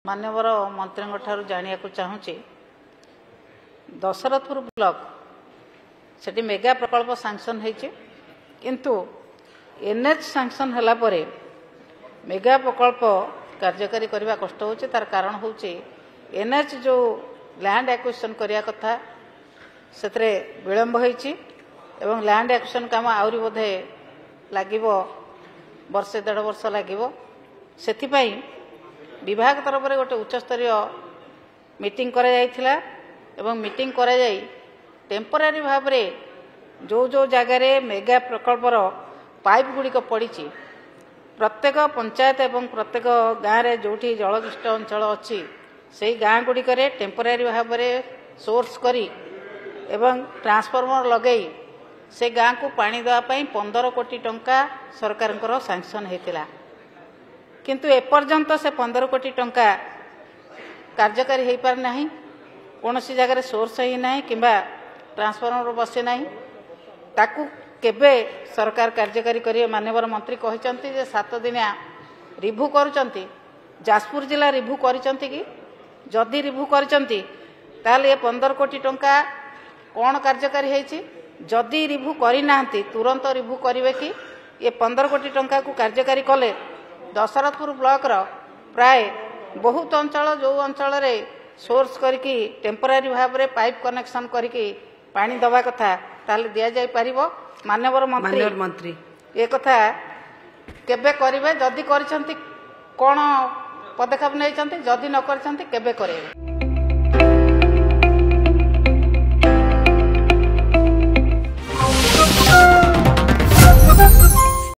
मानवर मंत्री ठार जाना चाहूँगी दशरथपुर ब्लॉक से मेगा प्रकल्प सैंक्शन किंतु एनएच सैंक्शन होला परे मेगा प्रकल्प कार्यकारी करने कष्ट हो तार कारण हूँ एनएच जो लैंड एक्विजिशन करने कथा से विलंब होती लैंड एक्विजिशन काम आहरी बोधे लगे वर्षे 1.5 वर्ष लगे से विभाग तरफ से गोटे उच्चस्तरीय मीटिंग करा जायथिला एवं मीटिंग करा जाई टेम्परारी भाव में जो जो जगार मेगा प्रकल्पर पाइप गुड़िक पड़ी प्रत्येक पंचायत एवं प्रत्येक गाँव में जोठी जलदुष्ट अंचल अच्छी से गाँ गुड़िक टेम्परारी भाव में सोर्स करी एवं ट्रांसफॉर्मर लगे से गाँ को पानी देवाई 15 कोटी टंका सरकार सैंक्शन होता किंतु एपर्यंत से 15 कोटी टंका कार्यकारी हो पारना कौन सी जगह सोर्स ही ना कि ट्रांसफॉर्मर बसे ना ताकू केबे सरकार कार्यकारी करेंगे माननीय मंत्री कहते 7 दिनिया रिभ्यू करुँच जाजपुर जिला रिभ्यू कि जदि रिभ्यू करते 15 कोटी टंका कौन कार्यकारी होती जदि रिभ्यू करना तुरंत रिभ्यू करेंगे कि ये 15 कोटी टंका को कार्यकारी कले दशरथपुर ब्लॉक प्राय बहुत अंचल जो अंचल सोर्स करके टेम्परारी भाव में पाइप कनेक्शन करके पानी दवा कथा ताले दिया जाय पारिबो माननीय मंत्री ये कथा केबे करिवे जदि करछंती कोन पदक्षेप नै छंती जदि न करछंती केबे करेबे।